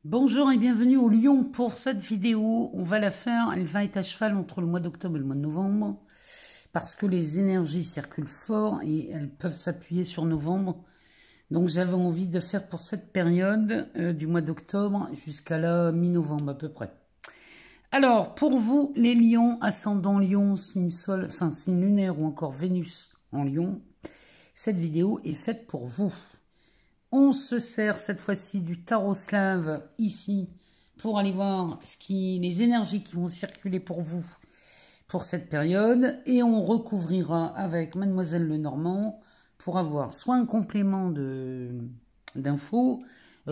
Bonjour et bienvenue au Lion pour cette vidéo. On va la faire, elle va être à cheval entre le mois d'octobre et le mois de novembre parce que les énergies circulent fort et elles peuvent s'appuyer sur novembre. Donc j'avais envie de faire pour cette période du mois d'octobre jusqu'à la mi-novembre à peu près. Alors pour vous les lions, ascendant lion, signe sol, enfin signe lunaire ou encore Vénus en lion, cette vidéo est faite pour vous. On se sert cette fois-ci du tarot slave ici pour aller voir les énergies qui vont circuler pour vous pour cette période. Et on recouvrira avec Mademoiselle Lenormand pour avoir soit un complément d'infos,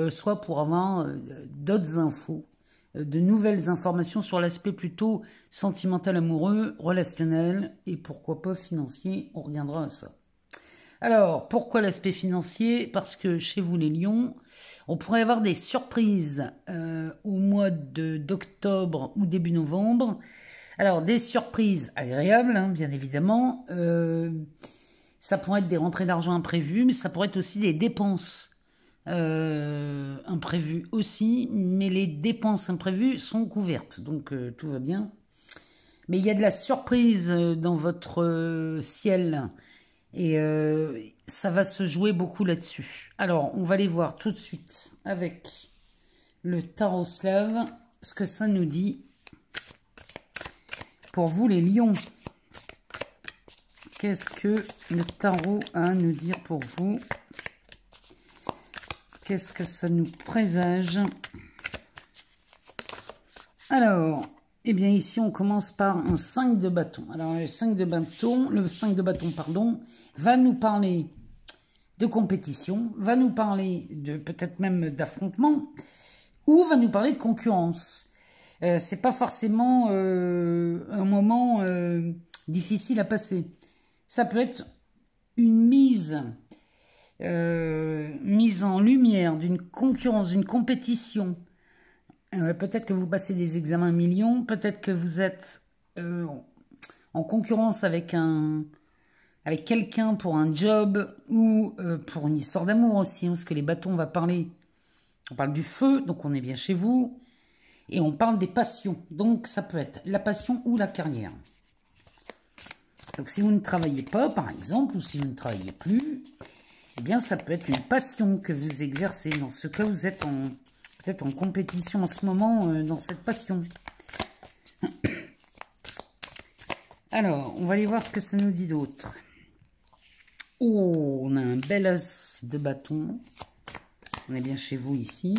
soit pour avoir d'autres infos, de nouvelles informations sur l'aspect plutôt sentimental, amoureux, relationnel et pourquoi pas financier. On regardera à ça. Alors, pourquoi l'aspect financier? Parce que chez vous les lions, on pourrait avoir des surprises au mois d'octobre ou début novembre. Alors, des surprises agréables, hein, bien évidemment. Ça pourrait être des rentrées d'argent imprévues, mais ça pourrait être aussi des dépenses imprévues aussi. Mais les dépenses imprévues sont couvertes, donc tout va bien. Mais il y a de la surprise dans votre ciel. Et ça va se jouer beaucoup là-dessus. Alors, on va aller voir tout de suite avec le tarot slave ce que ça nous dit pour vous les lions. Qu'est-ce que le tarot a à nous dire pour vous? Qu'est-ce que ça nous présage? Alors, eh bien ici on commence par un 5 de bâton. Alors le 5 de bâton, pardon, va nous parler de compétition, va nous parler de peut-être même d'affrontement, ou va nous parler de concurrence. C'est pas forcément un moment difficile à passer. Ça peut être une mise en lumière d'une concurrence, d'une compétition. Peut-être que vous passez des examens millions, peut-être que vous êtes en concurrence avec quelqu'un pour un job ou pour une histoire d'amour aussi, hein, parce que les bâtons, on parle du feu, donc on est bien chez vous, et on parle des passions, donc ça peut être la passion ou la carrière. Donc si vous ne travaillez pas, par exemple, ou si vous ne travaillez plus, eh bien ça peut être une passion que vous exercez. Dans ce cas, vous êtes peut-être en compétition en ce moment dans cette passion. Alors, on va aller voir ce que ça nous dit d'autre. Oh, on a un bel as de bâton. On est bien chez vous ici.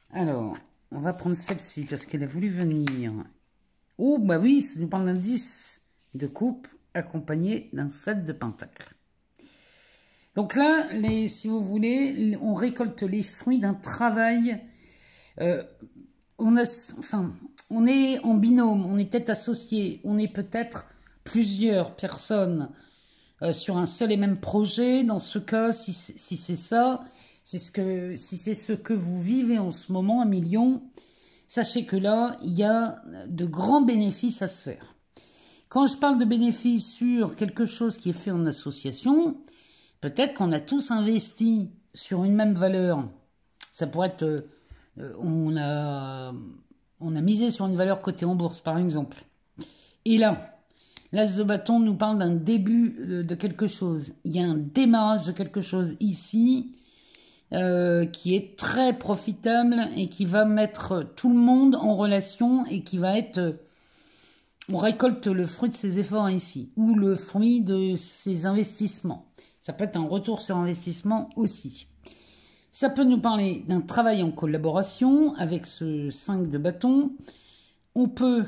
Alors, on va prendre celle-ci parce qu'elle a voulu venir. Oh, bah oui, ça nous parle d'un 10 de coupe accompagné d'un 7 de pentacle. Donc là, si vous voulez, on récolte les fruits d'un travail. On est en binôme, on est peut-être associés, on est peut-être plusieurs personnes sur un seul et même projet. Dans ce cas, si c'est ça, si c'est ce que vous vivez en ce moment, 1 million, sachez que là, il y a de grands bénéfices à se faire. Quand je parle de bénéfices sur quelque chose qui est fait en association, peut-être qu'on a tous investi sur une même valeur. Ça pourrait être, on a misé sur une valeur cotée en bourse, par exemple. Et là, l'as de bâton nous parle d'un début de quelque chose. Il y a un démarrage de quelque chose ici qui est très profitable et qui va mettre tout le monde en relation et qui va être... on récolte le fruit de ses efforts ici, ou le fruit de ses investissements. Ça peut être un retour sur investissement aussi. Ça peut nous parler d'un travail en collaboration avec ce 5 de bâton. On peut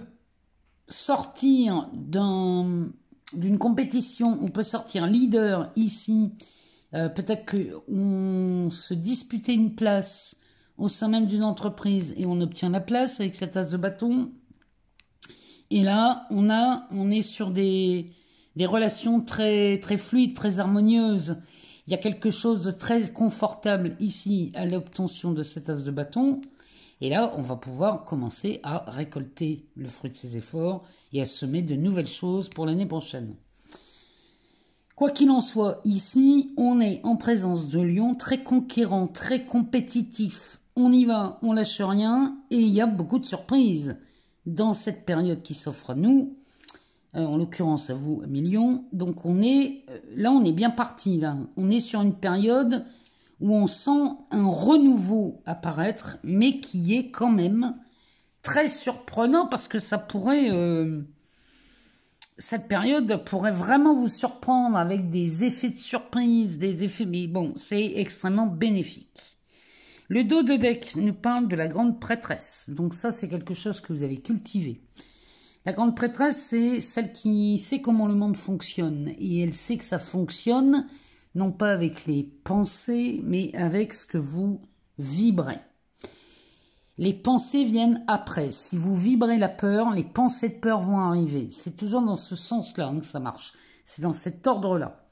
sortir d'une compétition, on peut sortir leader ici. Peut-être qu'on se disputait une place au sein même d'une entreprise et on obtient la place avec cet as de bâton. Et là, on est sur des relations très, très fluides, très harmonieuses. Il y a quelque chose de très confortable ici à l'obtention de cet as de bâton. Et là, on va pouvoir commencer à récolter le fruit de ses efforts et à semer de nouvelles choses pour l'année prochaine. Quoi qu'il en soit, ici, on est en présence de lions très conquérants, très compétitifs. On y va, on lâche rien, et il y a beaucoup de surprises dans cette période qui s'offre à nous. En l'occurrence, à vous, Million. Donc, on est bien parti, là. On est sur une période où on sent un renouveau apparaître, mais qui est quand même très surprenant parce que ça pourrait... cette période pourrait vraiment vous surprendre avec des effets de surprise, des effets... Mais bon, c'est extrêmement bénéfique. Le dos de deck nous parle de la grande prêtresse. Donc ça, c'est quelque chose que vous avez cultivé. La grande prêtresse, c'est celle qui sait comment le monde fonctionne. Et elle sait que ça fonctionne, non pas avec les pensées, mais avec ce que vous vibrez. Les pensées viennent après. Si vous vibrez la peur, les pensées de peur vont arriver. C'est toujours dans ce sens-là que ça marche. C'est dans cet ordre-là.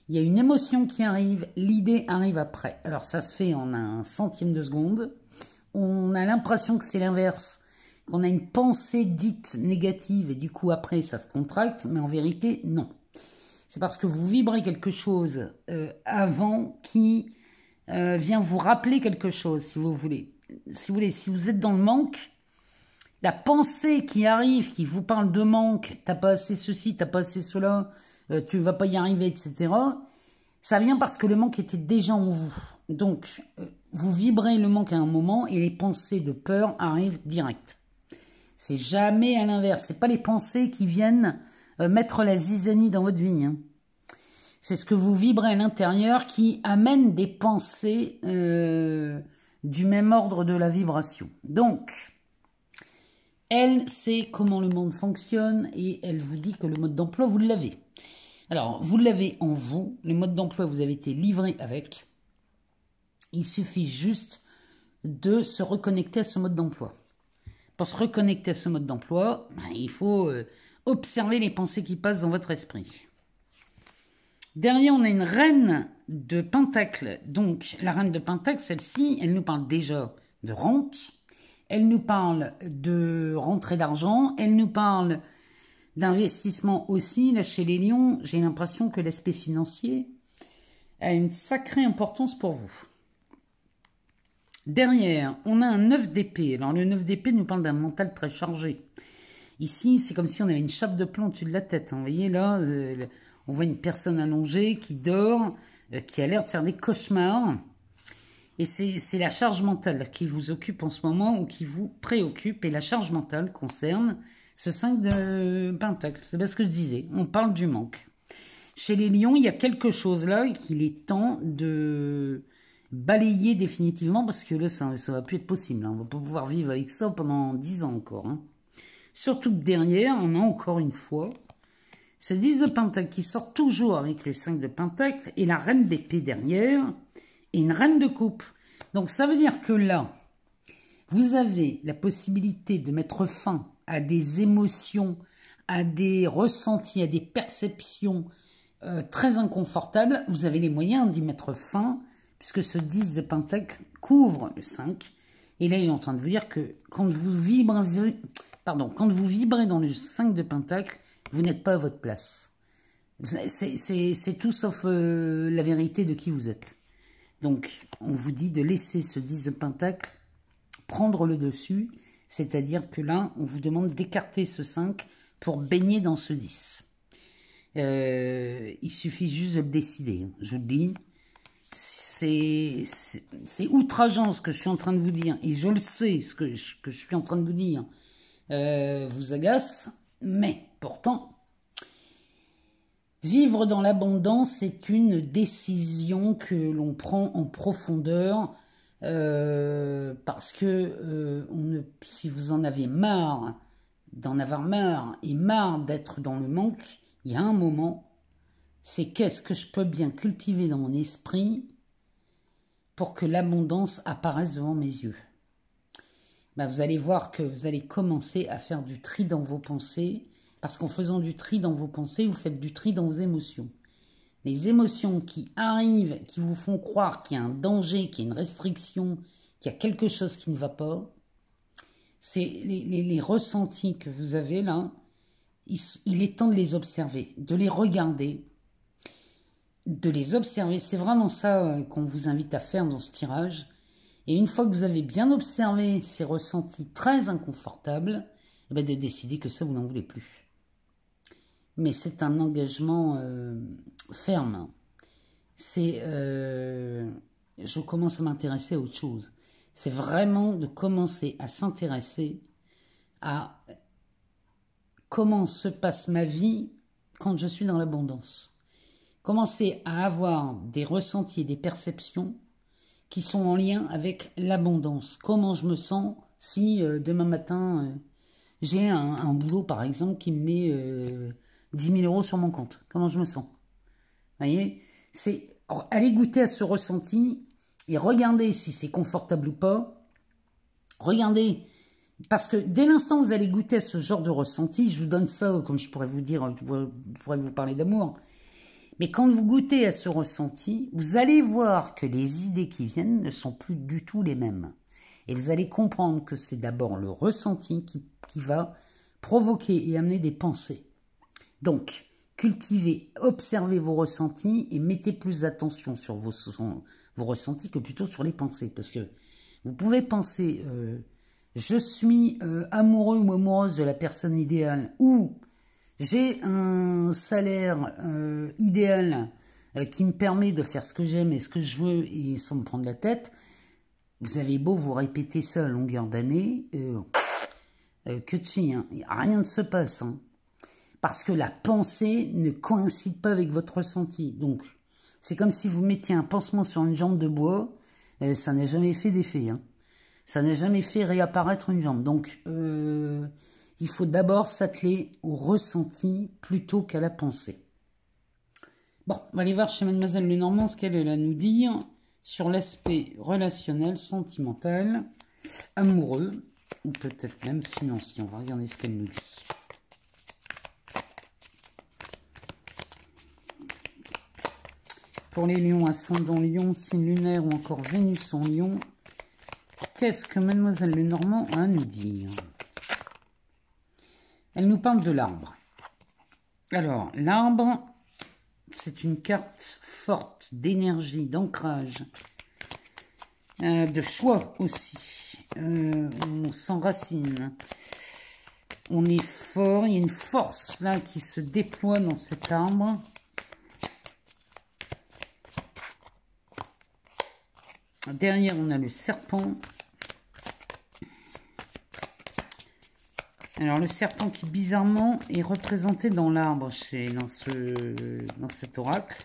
Il y a une émotion qui arrive, l'idée arrive après. Alors ça se fait en un centième de seconde. On a l'impression que c'est l'inverse, qu'on a une pensée dite négative et du coup après ça se contracte, mais en vérité non. C'est parce que vous vibrez quelque chose avant qui vient vous rappeler quelque chose, si vous voulez. Si vous êtes dans le manque, la pensée qui arrive, qui vous parle de manque, t'as pas assez ceci, t'as pas assez cela, tu vas pas y arriver, etc. Ça vient parce que le manque était déjà en vous. Donc, vous vibrez le manque à un moment et les pensées de peur arrivent direct. C'est jamais à l'inverse. C'est pas les pensées qui viennent mettre la zizanie dans votre vie. Hein. C'est ce que vous vibrez à l'intérieur qui amène des pensées du même ordre de la vibration. Donc, elle sait comment le monde fonctionne et elle vous dit que le mode d'emploi, vous l'avez. Alors, vous l'avez en vous. Le mode d'emploi, vous avez été livré avec. Il suffit juste de se reconnecter à ce mode d'emploi. Pour se reconnecter à ce mode d'emploi, il faut observer les pensées qui passent dans votre esprit. Derrière, on a une reine de Pentacle. Donc, la reine de Pentacle, celle-ci, elle nous parle déjà de rente. Elle nous parle de rentrée d'argent. Elle nous parle d'investissement aussi. Là, chez les lions, j'ai l'impression que l'aspect financier a une sacrée importance pour vous. Derrière, on a un 9 d'épée. Alors, le 9 d'épée nous parle d'un mental très chargé. Ici, c'est comme si on avait une chape de plomb au-dessus de la tête. Hein. Vous voyez, là, on voit une personne allongée qui dort, qui a l'air de faire des cauchemars. Et c'est la charge mentale qui vous occupe en ce moment ou qui vous préoccupe. Et la charge mentale concerne ce 5 de Pentacle. C'est bien ce que je disais. On parle du manque. Chez les lions, il y a quelque chose là qu'il est temps de balayer définitivement parce que là, ça ne va plus être possible. Hein. On ne va pas pouvoir vivre avec ça pendant 10 ans encore. Hein. Surtout que derrière, on a encore une fois ce 10 de Pentacle qui sort toujours avec le 5 de Pentacle et la reine d'épée derrière et une reine de coupe. Donc ça veut dire que là, vous avez la possibilité de mettre fin à des émotions, à des ressentis, à des perceptions très inconfortables. Vous avez les moyens d'y mettre fin puisque ce 10 de Pentacle couvre le 5. Et là, il est en train de vous dire que quand vous vibrez dans le 5 de Pentacle, vous n'êtes pas à votre place. C'est tout sauf la vérité de qui vous êtes. Donc, on vous dit de laisser ce 10 de Pentacle prendre le dessus, c'est-à-dire que là, on vous demande d'écarter ce 5 pour baigner dans ce 10. Il suffit juste de le décider, je le dis. C'est outrageant ce que je suis en train de vous dire, et je le sais, ce que je suis en train de vous dire vous agace, mais pourtant, vivre dans l'abondance, c'est une décision que l'on prend en profondeur, parce que si vous en avez marre, d'en avoir marre, et marre d'être dans le manque, il y a un moment, c'est qu'est-ce que je peux bien cultiver dans mon esprit pour que l'abondance apparaisse devant mes yeux. Ben, vous allez voir que vous allez commencer à faire du tri dans vos pensées, parce qu'en faisant du tri dans vos pensées, vous faites du tri dans vos émotions. Les émotions qui arrivent, qui vous font croire qu'il y a un danger, qu'il y a une restriction, qu'il y a quelque chose qui ne va pas, c'est les ressentis que vous avez là, il est temps de les observer, de les regarder, de les observer. C'est vraiment ça qu'on vous invite à faire dans ce tirage. Et une fois que vous avez bien observé ces ressentis très inconfortables, eh bien de décider que ça, vous n'en voulez plus. Mais c'est un engagement ferme. C'est... je commence à m'intéresser à autre chose. C'est vraiment de commencer à s'intéresser à comment se passe ma vie quand je suis dans l'abondance. Commencer à avoir des ressentis et des perceptions qui sont en lien avec l'abondance. Comment je me sens si demain matin, j'ai un boulot, par exemple, qui me met 10 000 € sur mon compte. Comment je me sens? Vous voyez? Allez goûter à ce ressenti et regardez si c'est confortable ou pas. Regardez, parce que dès l'instant où vous allez goûter à ce genre de ressenti, je vous donne ça, comme je pourrais vous dire, je pourrais vous parler d'amour. Mais quand vous goûtez à ce ressenti, vous allez voir que les idées qui viennent ne sont plus du tout les mêmes. Et vous allez comprendre que c'est d'abord le ressenti qui va provoquer et amener des pensées. Donc, cultivez, observez vos ressentis et mettez plus d'attention sur vos ressentis que plutôt sur les pensées. Parce que vous pouvez penser, je suis amoureux ou amoureuse de la personne idéale, ou j'ai un salaire idéal qui me permet de faire ce que j'aime et ce que je veux et sans me prendre la tête. Vous avez beau vous répéter ça à longueur d'année, que de chi, hein, rien ne se passe. Hein, parce que la pensée ne coïncide pas avec votre ressenti. Donc, c'est comme si vous mettiez un pansement sur une jambe de bois, ça n'a jamais fait d'effet. Hein. Ça n'a jamais fait réapparaître une jambe. Donc, il faut d'abord s'atteler au ressenti plutôt qu'à la pensée. Bon, on va aller voir chez Mademoiselle Lenormand ce qu'elle a à nous dire sur l'aspect relationnel, sentimental, amoureux, ou peut-être même financier. On va regarder ce qu'elle nous dit. Pour les lions, ascendant lion, signe lunaire ou encore Vénus en lion, qu'est-ce que Mademoiselle Lenormand a à nous dire? Elle nous parle de l'arbre. Alors, l'arbre, c'est une carte forte d'énergie, d'ancrage, de choix aussi. On s'enracine. On est fort, il y a une force là qui se déploie dans cet arbre. Derrière, on a le serpent. Alors, le serpent qui, bizarrement, est représenté dans l'arbre, dans cet oracle.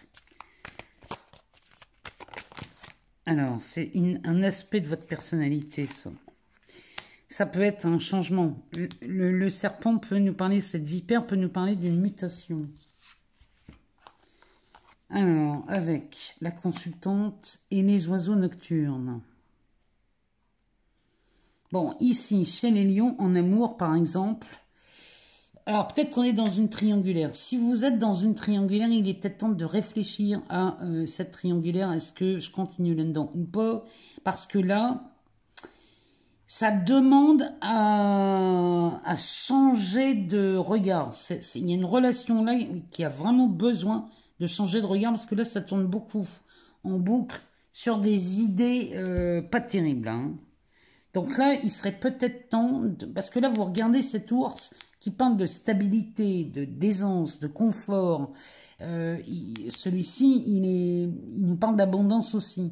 Alors, c'est un aspect de votre personnalité, ça. Ça peut être un changement. Le serpent peut nous parler, cette vipère peut nous parler d'une mutation. Alors, avec la consultante et les oiseaux nocturnes. Bon, ici, chez les lions, en amour, par exemple. Alors, peut-être qu'on est dans une triangulaire. Si vous êtes dans une triangulaire, il est peut-être temps de réfléchir à cette triangulaire. Est-ce que je continue là-dedans ou pas? Parce que là, ça demande à changer de regard. Il y a une relation là qui a vraiment besoin de changer de regard, parce que là, ça tourne beaucoup en boucle sur des idées pas terribles. Hein. Donc là, il serait peut-être temps, parce que là, vous regardez cet ours qui parle de stabilité, d'aisance, de confort. Celui-ci, il nous parle d'abondance aussi.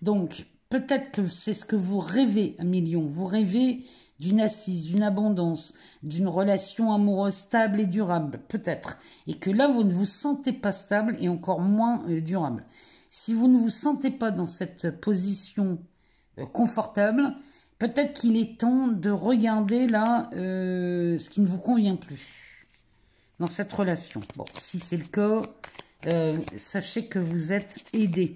Donc, peut-être que c'est ce que vous rêvez, amis lions. Vous rêvez d'une assise, d'une abondance, d'une relation amoureuse stable et durable, peut-être. Et que là, vous ne vous sentez pas stable et encore moins durable. Si vous ne vous sentez pas dans cette position confortable, peut-être qu'il est temps de regarder là ce qui ne vous convient plus dans cette relation. Bon, si c'est le cas, sachez que vous êtes aidé.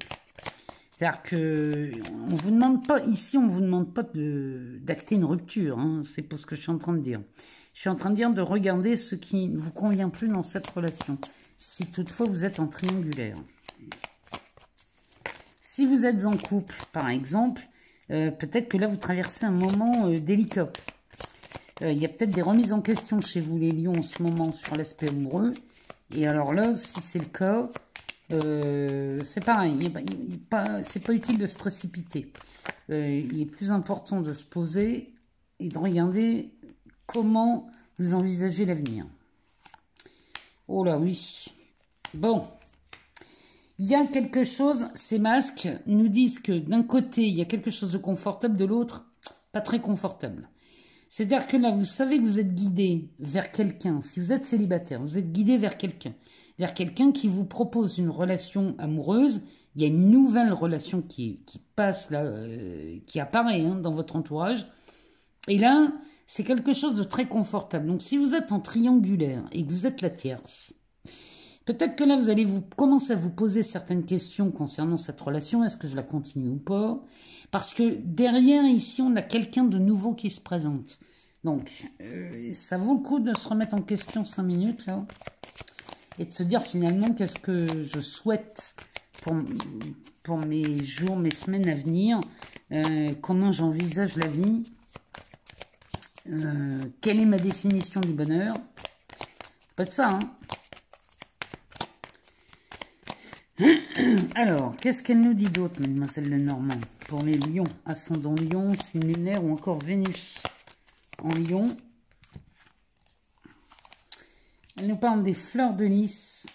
C'est-à-dire que on vous demande pas, ici, on ne vous demande pas d'acter une rupture. Hein, c'est pas ce que je suis en train de dire. Je suis en train de dire de regarder ce qui ne vous convient plus dans cette relation. Si toutefois vous êtes en triangulaire. Si vous êtes en couple, par exemple, peut-être que là, vous traversez un moment délicat. Il y a peut-être des remises en question chez vous, les lions, en ce moment, sur l'aspect amoureux. Et alors là, si c'est le cas, c'est pareil, c'est pas utile de se précipiter. Il est plus important de se poser et de regarder comment vous envisagez l'avenir. Oh là oui. Bon. Il y a quelque chose, ces masques nous disent que d'un côté, il y a quelque chose de confortable, de l'autre, pas très confortable. C'est-à-dire que là, vous savez que vous êtes guidé vers quelqu'un. Si vous êtes célibataire, vous êtes guidé vers quelqu'un qui vous propose une relation amoureuse. Il y a une nouvelle relation qui passe là, qui apparaît dans votre entourage. Et là, c'est quelque chose de très confortable. Donc, si vous êtes en triangulaire et que vous êtes la tierce, peut-être que là, vous allez commencer à vous poser certaines questions concernant cette relation. Est-ce que je la continue ou pas? Parce que derrière, ici, on a quelqu'un de nouveau qui se présente. Donc, ça vaut le coup de se remettre en question 5 minutes, là. Et de se dire, finalement, qu'est-ce que je souhaite pour mes jours, mes semaines à venir. Comment j'envisage la vie. Quelle est ma définition du bonheur? Pas de ça, hein. Alors, qu'est-ce qu'elle nous dit d'autre, mademoiselle Lenormand? Pour les lions, ascendant lion, signe lunaire ou encore Vénus en lion. Elle nous parle des fleurs de lys,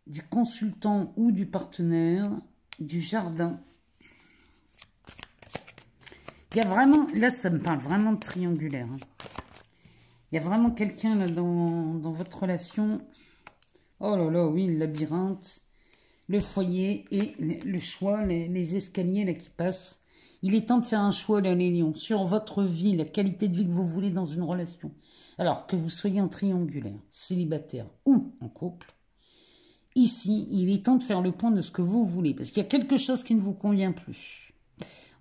du consultant ou du partenaire, du jardin. Il y a vraiment, là ça me parle vraiment de triangulaire. Il y a vraiment quelqu'un là dans votre relation. Oh là là, oui, le labyrinthe, le foyer et le choix, les escaliers là qui passent. Il est temps de faire un choix là, les lions, sur votre vie, la qualité de vie que vous voulez dans une relation. Alors que vous soyez en triangulaire, célibataire ou en couple, ici, il est temps de faire le point de ce que vous voulez. Parce qu'il y a quelque chose qui ne vous convient plus.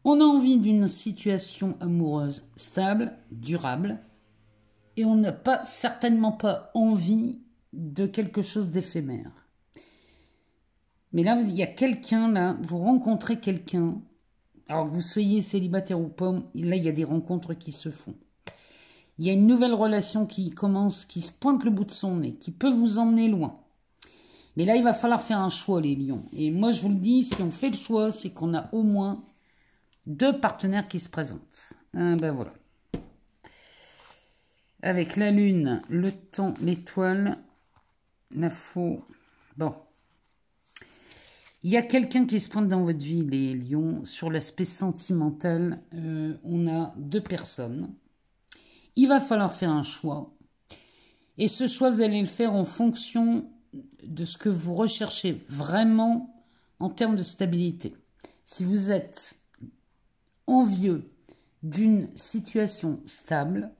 On a envie d'une situation amoureuse stable, durable. Et on n'a certainement pas envie de quelque chose d'éphémère. Mais là, il y a quelqu'un, là, vous rencontrez quelqu'un, alors que vous soyez célibataire ou pas, là, il y a des rencontres qui se font. Il y a une nouvelle relation qui commence, qui se pointe le bout de son nez, qui peut vous emmener loin. Mais là, il va falloir faire un choix, les lions. Et moi, je vous le dis, si on fait le choix, c'est qu'on a au moins 2 partenaires qui se présentent. Ben voilà. Avec la lune, le temps, l'étoile, la faux. Bon. Il y a quelqu'un qui se pointe dans votre vie, les lions. Sur l'aspect sentimental, on a 2 personnes. Il va falloir faire un choix. Et ce choix, vous allez le faire en fonction de ce que vous recherchez vraiment en termes de stabilité. Si vous êtes envieux d'une situation stable,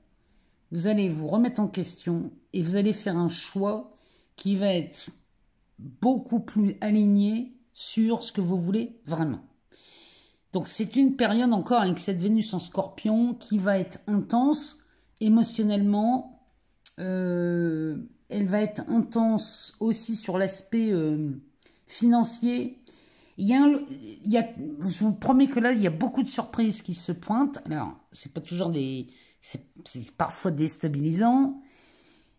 vous allez vous remettre en question et vous allez faire un choix qui va être beaucoup plus aligné sur ce que vous voulez vraiment. Donc c'est une période encore avec cette Vénus en Scorpion qui va être intense émotionnellement. Elle va être intense aussi sur l'aspect financier. Je vous promets que là, il y a beaucoup de surprises qui se pointent. Alors, c'est pas toujours c'est parfois déstabilisant,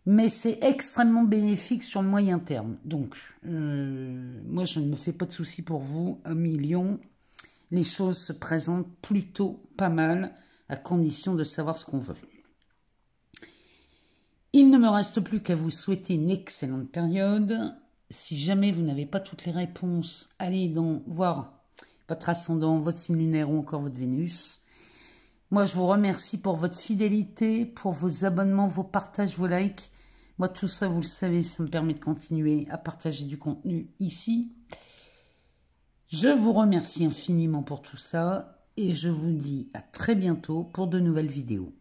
mais c'est extrêmement bénéfique sur le moyen terme. Donc, moi, je ne me fais pas de soucis pour vous, amis lions. Les choses se présentent plutôt pas mal, à condition de savoir ce qu'on veut. Il ne me reste plus qu'à vous souhaiter une excellente période. Si jamais vous n'avez pas toutes les réponses, allez voir votre ascendant, votre signe lunaire ou encore votre Vénus. Moi, je vous remercie pour votre fidélité, pour vos abonnements, vos partages, vos likes. Moi, tout ça, vous le savez, ça me permet de continuer à partager du contenu ici. Je vous remercie infiniment pour tout ça et je vous dis à très bientôt pour de nouvelles vidéos.